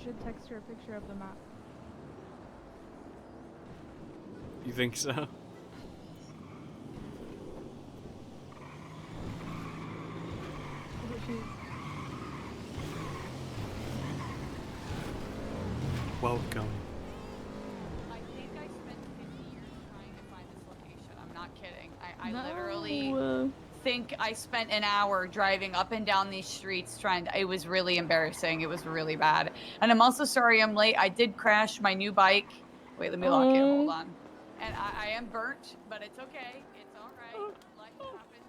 should text her a picture of the map. You think so? Welcome. I think I spent 50 years trying to find this location. I'm not kidding. I literally think I spent an hour driving up and down these streets trying to, it was really embarrassing. It was really bad. And I'm also sorry I'm late. I did crash my new bike. Wait, let me lock it. Hold on. And I am burnt, but it's okay. It's all right. Life happens.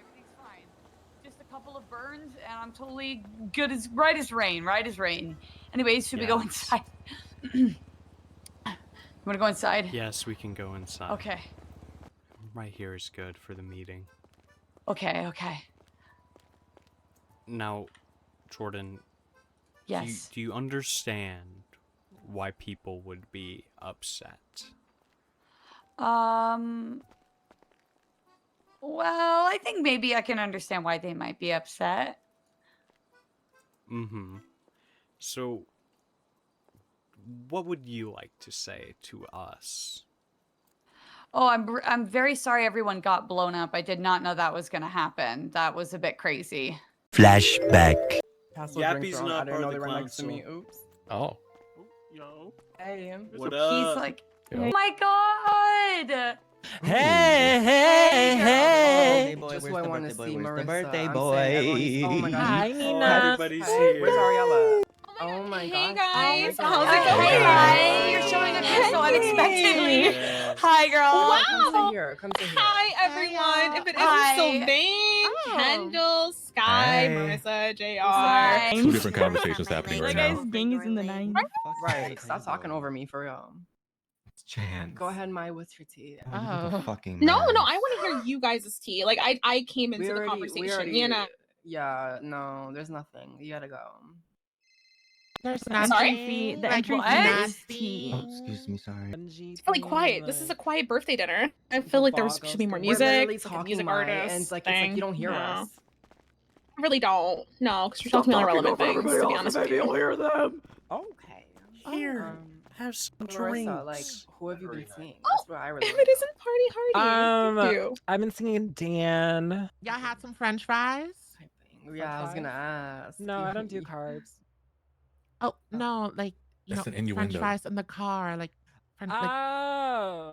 Everything's fine. Just a couple of burns, and I'm totally good as right as rain. Right as rain. Anyways, should we go inside? You want to go inside? Yes, we can go inside. Okay. Right here is good for the meeting. Okay, okay. Now, Jordan. Yes. Do you understand why people would be upset? Well, I think maybe I can understand why they might be upset. Mm-hmm. So, what would you like to say to us? Oh, I'm very sorry everyone got blown up. I did not know that was gonna happen. That was a bit crazy. Flashback. Yappy's not part of the council. Oops. Oh. Yo. Hey. What He's up? like, Yo. oh my god! Hey. Just who I want to see, Marissa. The birthday I'm boy. saying everyone's- Oh my god. Hi, Nina. Everybody's here. Where's Ariella? Oh my Hey god. guys, Oh my how's god. it going? Hey, hi! You're showing up here so unexpectedly. Yeah. Hi, girl. Wow. Come sit here. Come sit here. Hi everyone. If it Hi. isn't Sylvain, Kendall, Sky, Hey. Marissa, JR. Hi. Two different conversations happening right That now. guy's gang is in the 9. Right. Stop talking over me for real. Chance. Go ahead, Mai. What's your tea? Oh. Fucking No, mess. no, I want to hear you guys' tea. Like I came into We the already- conversation, you know. Yeah, no, there's nothing. You gotta go. There's I'm nothing. sorry? The entry what? fee is Nothing. tea. Oh, excuse me, sorry. It's really quiet. This is a quiet birthday dinner. I feel like there should be more We're music. literally It's like a talking, music Mai, artist and it's like thing. you don't hear No. us. I really don't. No, because you're talking about irrelevant things, to be honest with you. hear them. Okay. Here, have some drinks. Marissa, like, who have you been seeing? Oh, That's what I really if wanna it isn't Party Hardy. Thank you. I've been singing Dan. Y'all had some French fries? know. Yeah, I was gonna ask. No, I don't do carbs. Oh no, like That's an French innuendo. fries in the car, like French, like Oh.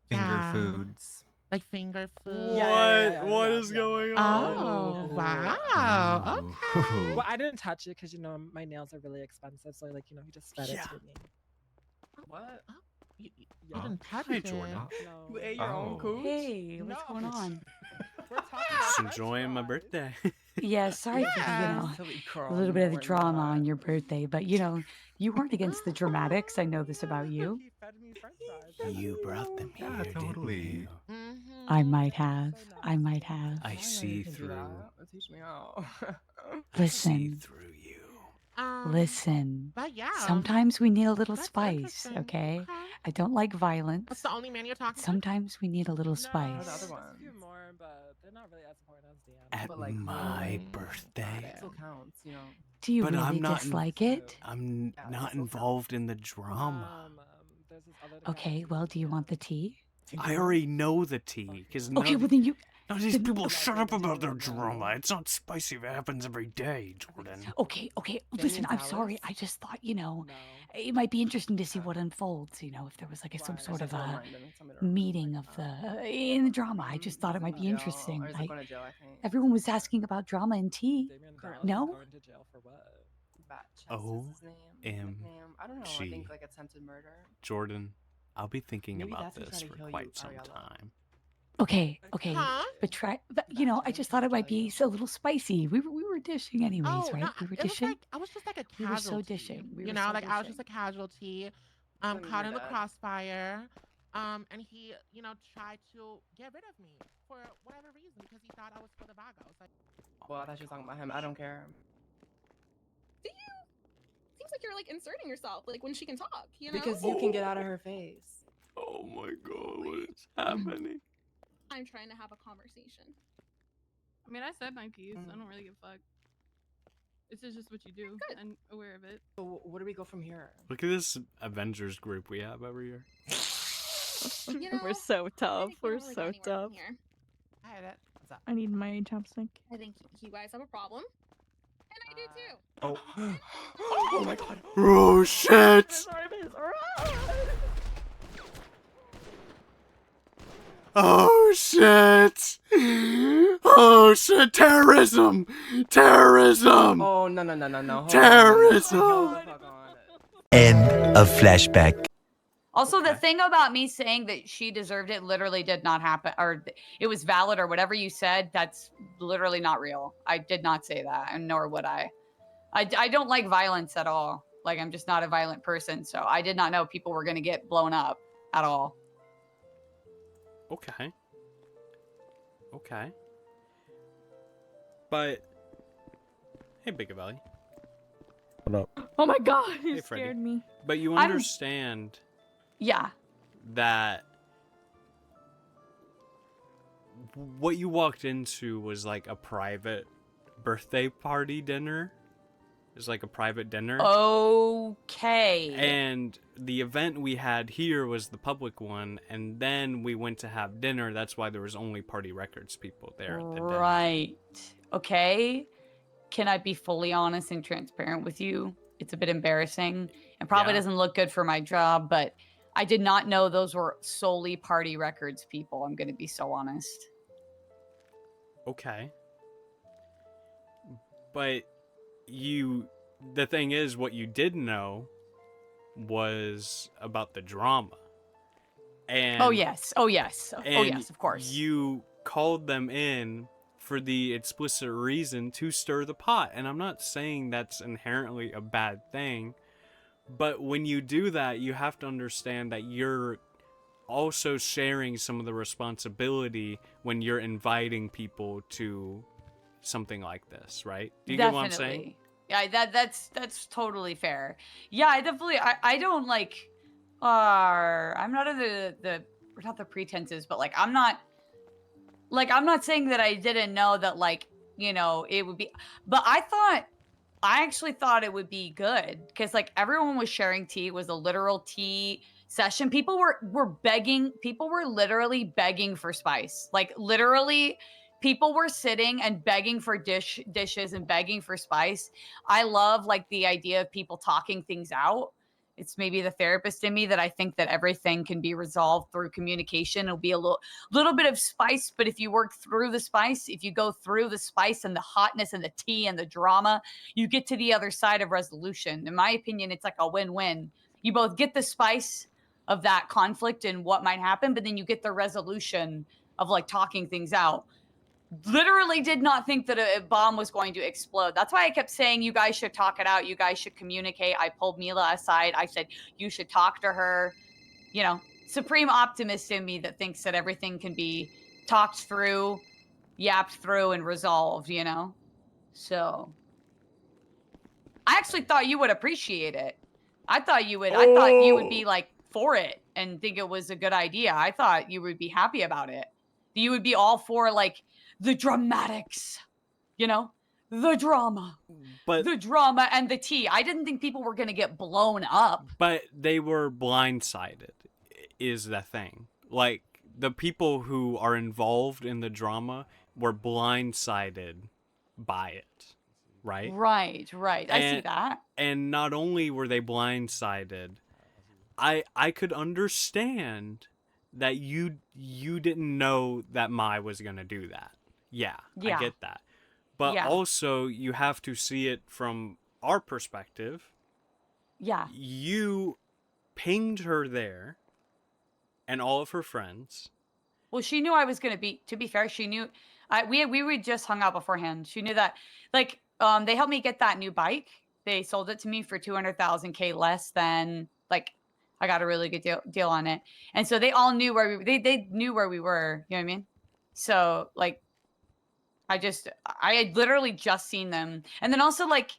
Finger Yeah. foods. like finger food. What is going on? Oh wow. Okay. Well, I didn't touch it because my nails are really expensive, so you just fed it to me. What? You Yeah. didn't touch Hi, it. Jordan. No. You ate your own Oh. cooch? Hey, what's going on? We're talking Just about enjoying my birthday. Yeah, sorry for Yeah. Silly a girl, little bit of the we're drama not. on your birthday, but you weren't against the dramatics. I know this about you. He fed me French fries. You brought them here, Yeah, didn't totally. you? Mhm. I might have. I might have. I see You can do through. that. Teach me how. I see Listen, through you. listen. But yeah. Sometimes we need a little that's spice, interesting. okay? I don't like That's violence. the only man you're talking to? Sometimes we need a little No, spice. the other there's one. a few more, but they're not really as important as Dan. At But, like, my mm, birthday. It still counts, you know. Do you But I'm really not dislike it? I'm Yeah, not it's so involved in the drama. There's this other Okay, guy. well, do you want the tea? I already know the tea, because Okay, well then you. none of these then- people shut up about their drama. It's not spicy if it happens every day, Jordan. Okay, listen, I'm sorry. I just thought, it might be interesting to see what unfolds, if there was some Right. sort of Never a mind, then it's somebody to meeting like, of in the drama. I just thought it might be jail, interesting. or is it going to jail, I think. Everyone was asking about drama and tea. Damien Currently. Dallas No? is going to jail for what? Batch is his name. Nickname. I don't know. I OMG. think like attempted murder. Jordan, I'll be thinking Maybe about that's what's this trying to for kill you, quite some Ariella. time. Okay, Huh? but I just thought it might be a little spicy. We were dishing anyways, Oh, right? no, We were it was dishing. like I was just like a We were so casualty. dishing. We You were know, so like I was just a dishing. casualty, When you caught were in the dead. crossfire. And he, tried to get rid of me for whatever reason because he thought I was for the vagos. Like, Well, I thought you were talking about him. I don't care. Do you? Seems like you're like inserting yourself, like when she can talk, you know? Because you can get out of her face. Oh my god, what is happening? I'm trying to have a conversation. I mean, I said my piece. I don't really give a fuck. This is just what you do. Good. I'm aware of it. So where do we go from here? Look at this Avengers group we have over here. You know, We're so I tough. think we We're don't really go so anywhere from tough. here. Hi, what's up? I need my chopstick. I think you guys have a problem, and I do too. Oh. Oh my god. Oh shit! Oh shit! Oh shit! Terrorism! Terrorism! Oh no. Hold on. Terrorism! Hold the fuck on. End of flashback. Also, the Okay. thing about me saying that she deserved it literally did not happen, or it was valid, or whatever you said, that's literally not real. I did not say that, and nor would I. I don't like violence at all. Like, I'm just not a violent person, so I did not know people were going to get blown up at all. Okay. Okay. But hey, Big Valley. What up? Oh my god, you Hey, Freddy. scared me. But you I'm- understand Yeah. that what you walked into was like a private birthday party dinner. It was like a private dinner. Okay. And the event we had here was the public one, and then we went to have dinner. That's why there was only Party Records people there at the dinner. Right. Okay. Can I be fully honest and transparent with you? It's a bit embarrassing and probably Yeah. doesn't look good for my job, but I did not know those were solely Party Records people. I'm going to be so honest. Okay. But the thing is, what you did know was about the drama. And Oh, yes. Oh, yes. Oh, and yes, of course. You called them in for the explicit reason to stir the pot. And I'm not saying that's inherently a bad thing, but when you do that, you have to understand that you're also sharing some of the responsibility when you're inviting people to something like this, right? Do you get what I'm saying? Yeah, that's totally fair. Yeah, I don't like I'm not we're not the pretenses, but like I'm not saying that I didn't know that, like, you know, it would be, but I actually thought it would be good because like everyone was sharing tea. It was a literal tea session. People were begging, people were literally begging for spice. Like literally people were sitting and begging for dishes and begging for spice. I love like the idea of people talking things out. It's maybe the therapist in me that I think that everything can be resolved through communication. It'll be a little bit of spice, but if you work through the spice, if you go through the spice and the hotness and the tea and the drama, you get to the other side of resolution. In my opinion, it's like a win-win. You both get the spice of that conflict and what might happen, but then you get the resolution of like talking things out. Literally did not think that a bomb was going to explode. That's why I kept saying you guys should talk it out. You guys should communicate. I pulled Mila aside. I said, you should talk to her. You know, supreme optimist in me that thinks that everything can be talked through, yapped through, and resolved, you know? So I actually thought you would appreciate it. I thought you would be like for it and think it was a good idea. I thought you would be happy about it. You would be all for like the dramatics, you know, the drama, But the drama and the tea. I didn't think people were going to get blown up. But they were blindsided, is the thing. Like, the people who are involved in the drama were blindsided by it, right? Right. I see that. And not only were they blindsided, I could understand that you didn't know that Mai was going to do that. Yeah, Yeah. I get that. But Yeah. also, you have to see it from our perspective. Yeah. You pinged her there and all of her friends. Well, she knew I was going to be, to be fair, she knew, we just hung out beforehand. She knew that, like, they helped me get that new bike. They sold it to me for 200,000 K less than, like, I got a really good deal on it. And so they all knew where they knew where we were, you know what I mean? So like, I had literally just seen them. And then also like,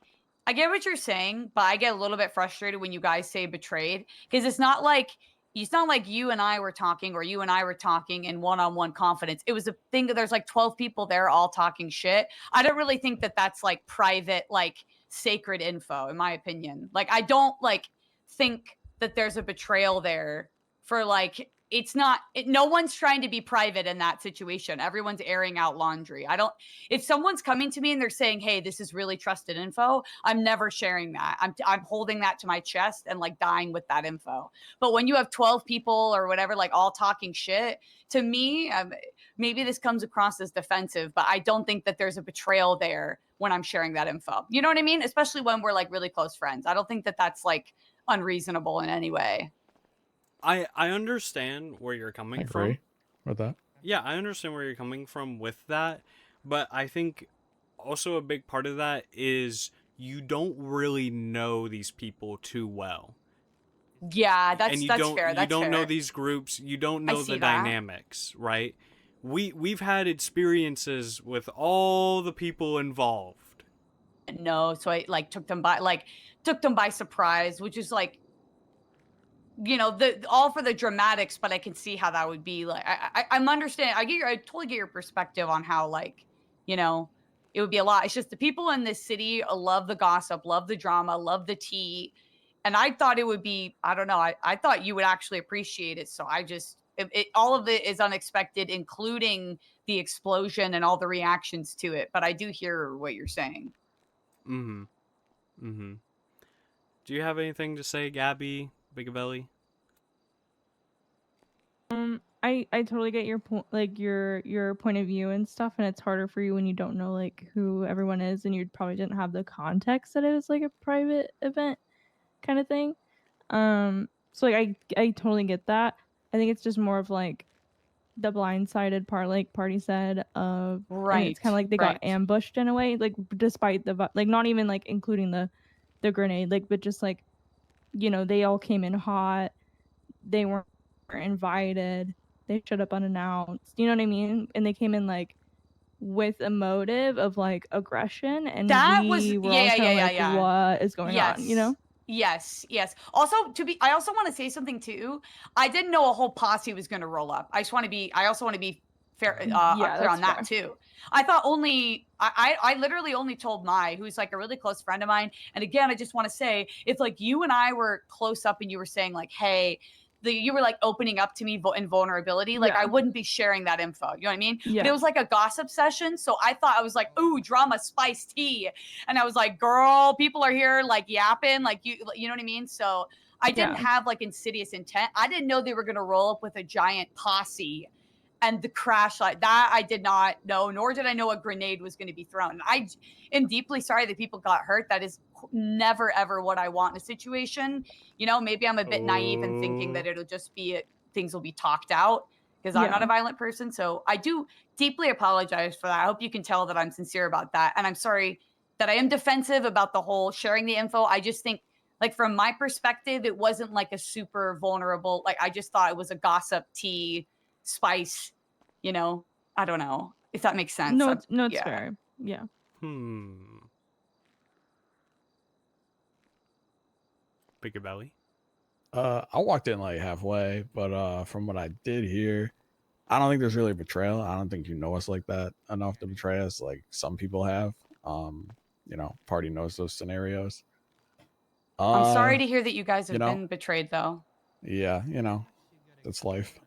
I get what you're saying, but I get a little bit frustrated when you guys say betrayed, because it's not like you and I were talking, or you and I were talking in one-on-one confidence. It was a thing that there's like 12 people there all talking shit. I don't really think that that's like private, like sacred info, in my opinion. Like, I don't like think that there's a betrayal there for like, it's not, no one's trying to be private in that situation. Everyone's airing out laundry. If someone's coming to me and they're saying, hey, this is really trusted info, I'm never sharing that. I'm holding that to my chest and like dying with that info. But when you have 12 people or whatever, like all talking shit, to me, maybe this comes across as defensive, but I don't think that there's a betrayal there when I'm sharing that info. You know what I mean? Especially when we're like really close friends. I don't think that that's like unreasonable in any way. I understand where you're I coming agree from. with that. Yeah, I understand where you're coming from with that, but I think also a big part of that is you don't really know these people too well. Yeah, And that's fair. you That's don't know fair. these groups, you don't I know see the that. dynamics, right? We've had experiences with all the people involved. No, so I like took them by surprise, which is like, you know, the all for the dramatics, but I can see how that would be like. I'm understanding. I totally get your perspective on how like, you know, it would be a lot. It's just the people in this city love the gossip, love the drama, love the tea, and I thought it would be. I don't know. I thought you would actually appreciate it. So I just all of it is unexpected, including the explosion and all the reactions to it. But I do hear what you're saying. Mm-hmm. Mm-hmm. Do you have anything to say, Gabby, Big Belly? I totally get your point, like your point of view and stuff, and it's harder for you when you don't know like who everyone is, and you probably didn't have the context that it was like a private event kind of thing. So like I totally get that. I think it's just more of like the blindsided part, like Party said, of and it's kind of like they got ambushed in a way, like despite like not even like including the grenade, like but just like, you know, they all came in hot, they weren't invited, they showed up unannounced, you know what I mean? And they came in like with a motive of like aggression, and That was we were all kind of like, yeah. what is going on, you know? Yes. Also, I also want to say something too. I didn't know a whole posse was going to roll up. I also want to be fair, Yeah, clear that's on that fair. too. I thought I literally only told Mai, who's like a really close friend of mine. And again, I just want to say, if like you and I were close up and you were saying like, hey, you were like opening up to me in vulnerability, like I wouldn't be sharing that info. You know what I mean? Yeah. But it was like a gossip session. So I thought, I was like, ooh, drama, spice, tea. And I was like, girl, people are here like yapping, like you know what I mean? So I didn't have like insidious intent. I didn't know they were going to roll up with a giant posse and the crash like that. I did not know, nor did I know a grenade was going to be thrown. And I am deeply sorry that people got hurt. That is never, ever what I want in a situation. You know, maybe I'm a bit naive in thinking that it'll just be, things will be talked out because I'm not a violent person. So I do deeply apologize for that. I hope you can tell that I'm sincere about that. And I'm sorry that I am defensive about the whole sharing the info. I just think, like, from my perspective, it wasn't like a super vulnerable, like, I just thought it was a gossip tea spice, you know. I don't know if that makes sense. No, it's fair. Yeah. Big Belly? I walked in like halfway, but from what I did hear, I don't think there's really betrayal. I don't think you know us like that enough to betray us like some people have. You know, Party knows those scenarios. I'm sorry to hear that you guys have you know, been betrayed, though. Yeah, you know, that's life.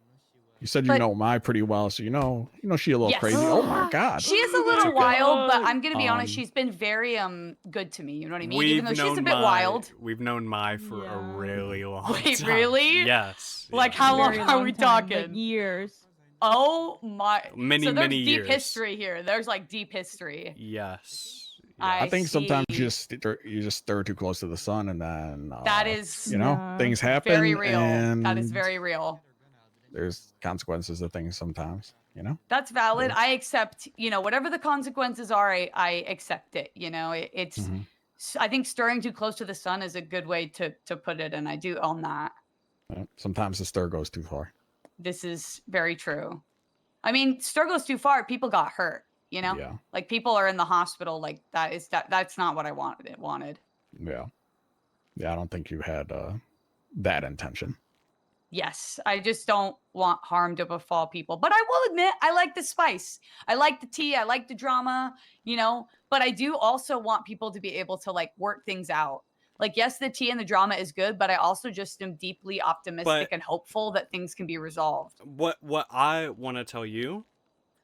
You said you know Mai pretty well, so you know she a little crazy. Oh my god, She is a little wild, but I'm gonna be honest. She's been very good to me. You know what I mean? Even though she's a bit wild. We've known Mai for a really long time. Wait, really? Yes. Like how long are we talking? Like years. Oh my! Many, so there's many deep years. history here. There's like deep history. Yes. I think sometimes you just stir too close to the sun, and then that is, you know, things happen. Very real. And that is very real. There's consequences of things sometimes, you know. That's valid. I accept, you know, whatever the consequences are, I accept it. You know, it's. I think stirring too close to the sun is a good way to put it, and I do own that. Sometimes the stir goes too far. This is very true. I mean, stir goes too far. People got hurt. You know, like people are in the hospital. Like that's not what I wanted. Yeah. I don't think you had that intention. Yes, I just don't want harm to befall people. But I will admit, I like the spice. I like the tea. I like the drama, you know, but I do also want people to be able to like work things out. Like, yes, the tea and the drama is good, but I also just am deeply optimistic But and hopeful that things can be resolved. what I want to tell you,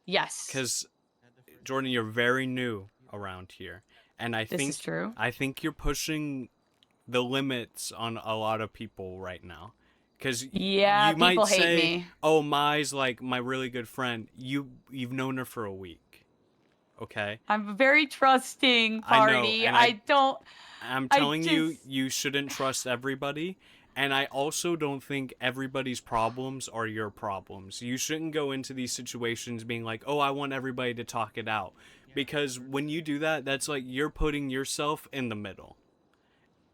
Yes, because Jordan, you're very new around here, and this is true. I think you're pushing the limits on a lot of people right now. Because Yeah, you might people hate say, me. "Oh, Mai's like my really good friend." You've known her for a week, okay? I'm very trusting I know, party. and I don't, I'm I telling just, you, you shouldn't trust everybody. And I also don't think everybody's problems are your problems. You shouldn't go into these situations being like, "Oh, I want everybody to talk it out," because when you do that, that's like you're putting yourself in the middle.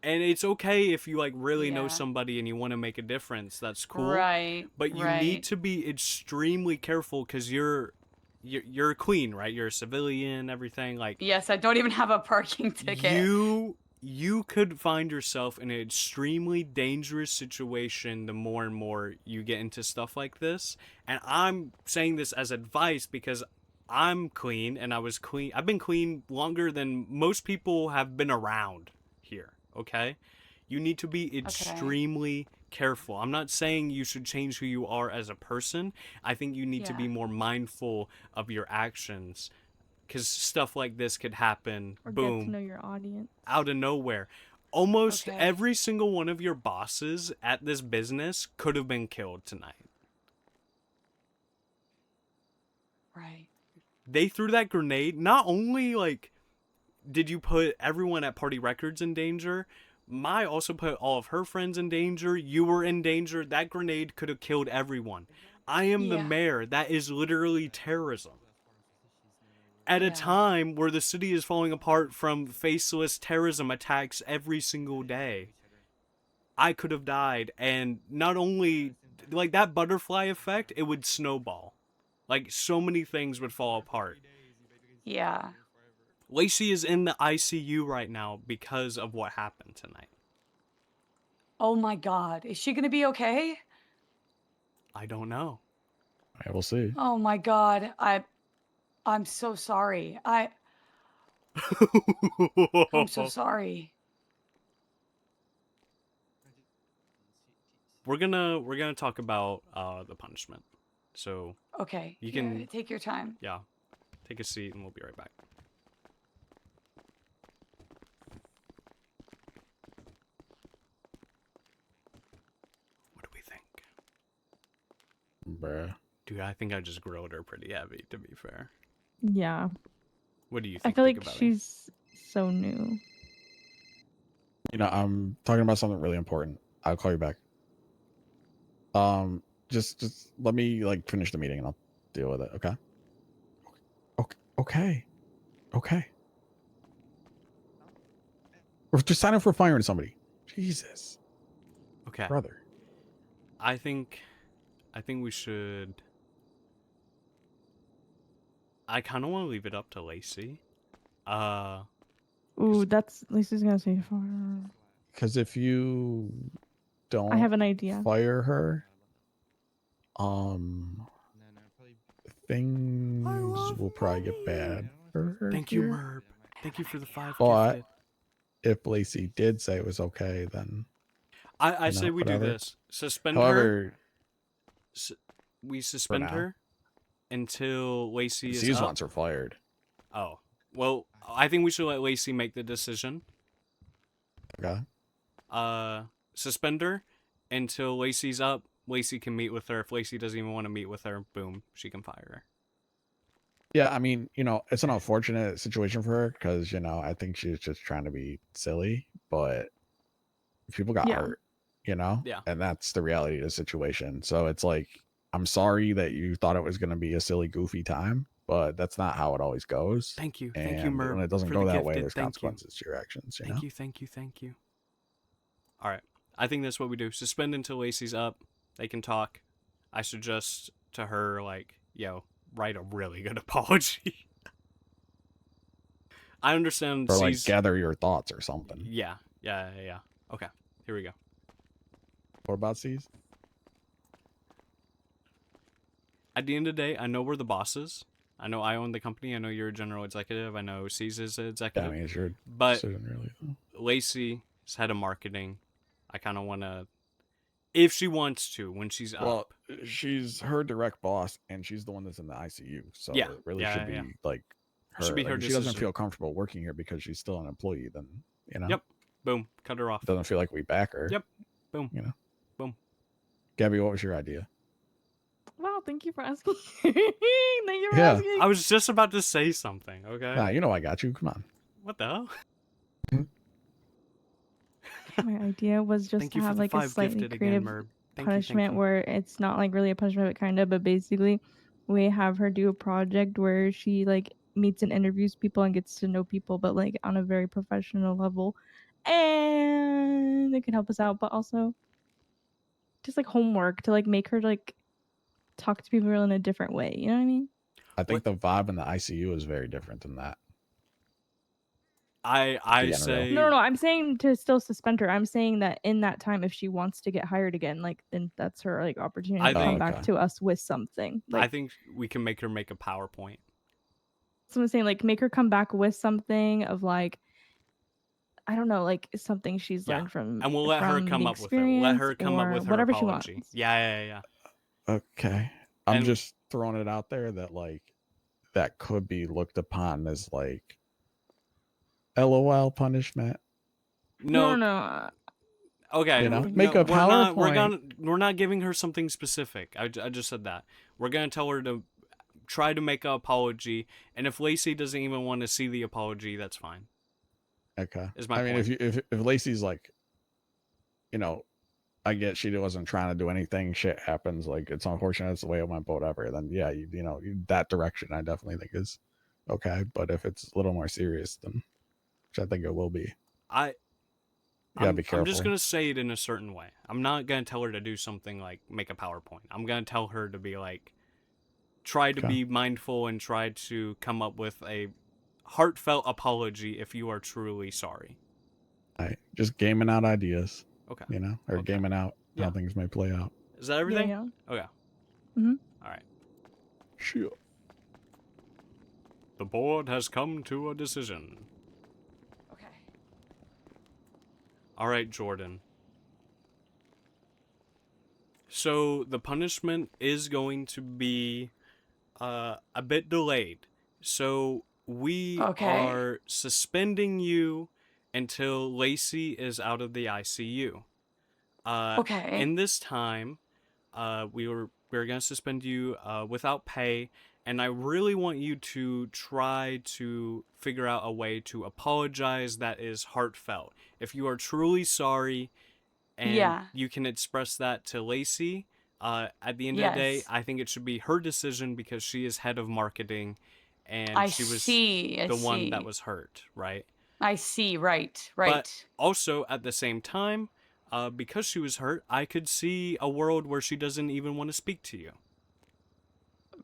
And it's okay if you like really know yeah, somebody and you want to make a difference. That's cool. right, But you need right. to be extremely careful because you're a queen, right? You're a civilian, everything. Like Yes, I don't even have a parking ticket. you could find yourself in an extremely dangerous situation the more and more you get into stuff like this. And I'm saying this as advice because I'm clean and I've been clean longer than most people have been around here, okay? You need to be Okay. extremely careful. I'm not saying you should change who you are as a person. I think you need to Yeah. be more mindful of your actions because stuff like this could happen, Or get to boom, know your audience. out of nowhere. Almost Okay. every single one of your bosses at this business could have been killed tonight. Right. They threw that grenade. Not only like did you put everyone at Party Records in danger, Mai also put all of her friends in danger. You were in danger. That grenade could have killed everyone. I am the Yeah. mayor. That is literally terrorism. At a Yeah. time where the city is falling apart from faceless terrorism attacks every single day. I could have died, and not only like that butterfly effect, it would snowball. Like so many things would fall apart. Yeah. Lacey is in the ICU right now because of what happened tonight. Oh my God. Is she gonna be okay? I don't know. I will see. Oh my God. I'm so sorry. I'm so sorry. We're gonna talk about the punishment. So Okay. you Yeah, can take your time. take a seat and we'll be right back. What do we think? Bruh. Dude, I think I just grilled her pretty heavy, to be fair. Yeah. What do you I think? feel like about it? she's so new. You know, I'm talking about something really important. I'll call you back. Just let me like finish the meeting and I'll deal with it. Okay. Okay. We're just signing up for firing somebody. Jesus, Okay. brother. I think we should. I kind of want to leave it up to Lacey. Ooh, that's Lisa's gonna say fire. Because if you don't I have an idea. fire her, things will probably get bad for her. Thank you, Merb. Thank you for the 5 But gifted. if Lacey did say it was okay, then I you say know, we do whatever. this. Suspend her. However, We suspend now. her until Lacey is these up. ones are fired. Oh. Well, I think we should let Lacey make the decision. Okay. Suspend her until Lacey's up. Lacey can meet with her. If Lacey doesn't even want to meet with her, boom, she can fire her. Yeah, I mean, you know, it's an unfortunate situation for her because, you know, I think she's just trying to be silly, but people got hurt, you know? Yeah. And that's the reality of the situation. So it's like, I'm sorry that you thought it was going to be a silly, goofy time, but that's not how it always goes. Thank you. And Thank you, Merb. when it doesn't for go the that gifted. way, there's Thank you. consequences to your actions, you know? Thank you. All right. I think that's what we do. Suspend until Lacey's up. They can talk. I suggest to her, like, yo, write a really good apology. I understand. Or like gather your thoughts or something. Yeah. Okay. Here we go. What about C's? at the end of the day, I know we're the bosses. I know I own the company. I know you're a general executive. I know Caesar's an Yeah, I executive. mean, it's your But decision, really. Lacey is head of marketing. I kind of want to, if she wants to, when she's Well, up. she's her direct boss, and she's the one that's in the ICU. So Yeah, it really yeah, should yeah. be like It should her. be Like, her if she doesn't decision. feel comfortable working here because she's still an employee, then Yep. Boom. Cut her off. it doesn't feel like we back her. Yep. Boom. Boom. Gabby, what was your idea? Wow, thank you for asking. Thank you for Yeah. asking. I was just about to say something. Okay. Nah, you know I got you. Come on. What the hell? My idea was just Thank to you for have the like a 5 slightly gifted creative again, Merb. Thank punishment you. where it's not like really a punishment, but kind of. But basically, we have her do a project where she like meets and interviews people and gets to know people, but like on a very professional level, and it can help us out. But also, just like homework to like make her like talk to people in a different way. You know what I mean? I think the vibe in the ICU is very different than that. I Yeah, say No. I'm saying to still suspend her. I'm saying that in that time, if she wants to get hired again, like then that's her like opportunity I to come think- back to us with something. Like I think we can make her make a PowerPoint. so I'm saying like make her come back with something of like I don't know, like something she's Yeah. learned from And we'll let her from come the up with it. Let her experience come up or with her whatever she apology. wants. Yeah. Okay. I'm And- just throwing it out there that like that could be looked upon as like LOL punishment. No. Okay, You know, no, make a we're not giving her something specific. I just said that. We're gonna tell her to try to make an apology, and if Lacey doesn't even want to see the apology, that's fine. Okay. Is my I mean, point. if Lacey's like, you know, I get she wasn't trying to do anything. Shit happens. Like it's unfortunate. It's the way it went. But whatever. Then yeah, you know that direction. I definitely think is okay. But if it's a little more serious, then which I think it will be. You gotta be careful. I'm just gonna say it in a certain way. I'm not gonna tell her to do something like make a PowerPoint. I'm gonna tell her to be like, try to be mindful and try to come up with a heartfelt apology if you are truly sorry. Right. Just gaming out ideas. Okay. You know, or gaming out how things may play out. Is that everything? Yeah. Okay. Mhm. All right. Sure. The board has come to a decision. Okay. All right, Jordan. So the punishment is going to be a bit delayed. So we are suspending you until Lacey is out of the ICU. Okay. In this time, we're gonna suspend you without pay, and I really want you to try to figure out a way to apologize that is heartfelt. If you are truly sorry, and you can express that to Lacey, at the end of the day, I think it should be her decision because she is head of marketing, and she was the one that was hurt, right? I see. Right. But also at the same time, because she was hurt, I could see a world where she doesn't even want to speak to you.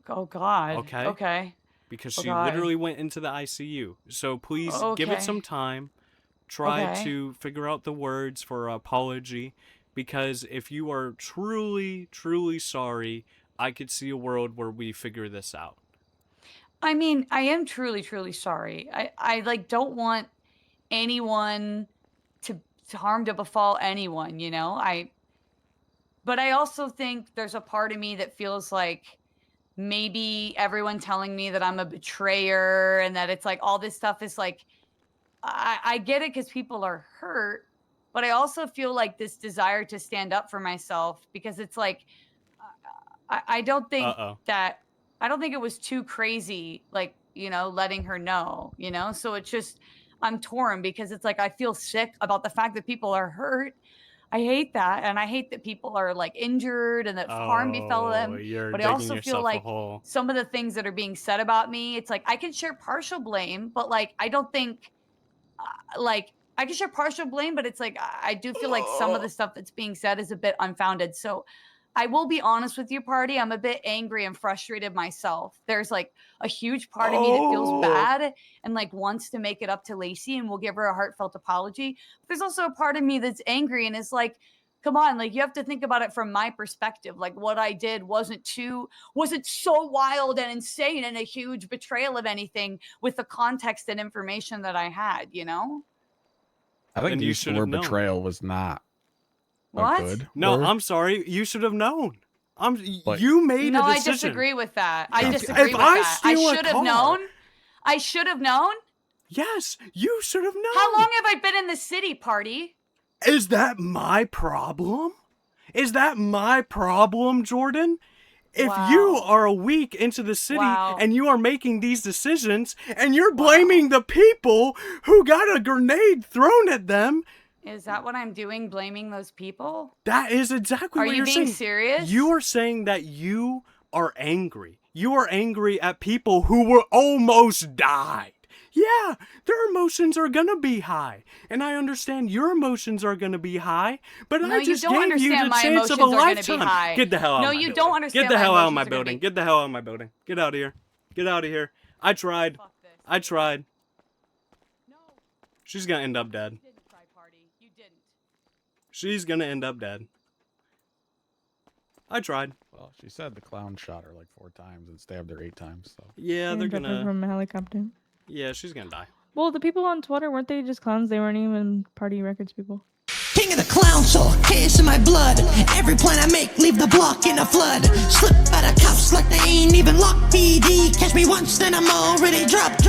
Oh God. Okay. Okay. Because she literally went into the ICU. So please give it some time. Try to figure out the words for an apology. Because if you are truly, truly sorry, I could see a world where we figure this out. I mean, I am truly, truly sorry. I like don't want anyone to harm to befall anyone, you know? But I also think there's a part of me that feels like maybe everyone telling me that I'm a betrayer and that it's like all this stuff is like I get it because people are hurt, but I also feel like this desire to stand up for myself because it's like I don't think that I don't think it was too crazy, like, you know, letting her know, you know? So it's just I'm torn because it's like I feel sick about the fact that people are hurt. I hate that. And I hate that people are like injured and that harm befell them. But I also feel like some of the things that are being said about me, it's like I can share partial blame, but like I don't think like I can share partial blame, but it's like I do feel like some of the stuff that's being said is a bit unfounded. So I will be honest with you, party. I'm a bit angry and frustrated myself. There's like a huge part of me that feels bad and like wants to make it up to Lacey and we'll give her a heartfelt apology. But there's also a part of me that's angry and is like, Come on, like you have to think about it from my perspective. Like what I did wasn't so wild and insane and a huge betrayal of anything with the context and information that I had, you know? I think Then the you use of should the have word known. betrayal was not What? a good No, word. I'm sorry. You should have known. But- You made No, a I decision. disagree with that. I If disagree with I that. I steal a should have car- known. I should have known. Yes, you should have known. How long have I been in the city, Party? Is that my problem? Is that my problem, Jordan? If you Wow. are a week into the city Wow. and you are making these decisions and you're blaming the people who got a grenade thrown at them, Is that what I'm doing? Blaming those people? that is exactly Are what you you're being saying. serious? You are saying that you are angry. You are angry at people who were almost died. Yeah, their emotions are gonna be high. And I understand your emotions are gonna be high, but No, I you just don't gave you understand the my chance of a emotions are gonna be lifetime. high. Get the hell out No, of my you building. don't understand Get the my hell out of emotions my are gonna building. be- Get the hell out of my building. Get out of here. Get out of here. I tried. Fuck this. I tried. No, She's gonna end up you dead. didn't try, Party. You didn't. She's gonna end up dead. I tried. Well, she said the clown shot her like 4 times and stabbed her 8 times. So Yeah, they're Jump gonna. from a helicopter. Yeah, she's gonna die. Well, the people on Twitter, weren't they just clowns? They weren't even Party Records people. King of the clown show, hair's in my blood. Every plan I make, leave the block in a flood. Slip out of cuffs like they ain't even locked. PD, catch me once, then I'm already dropped.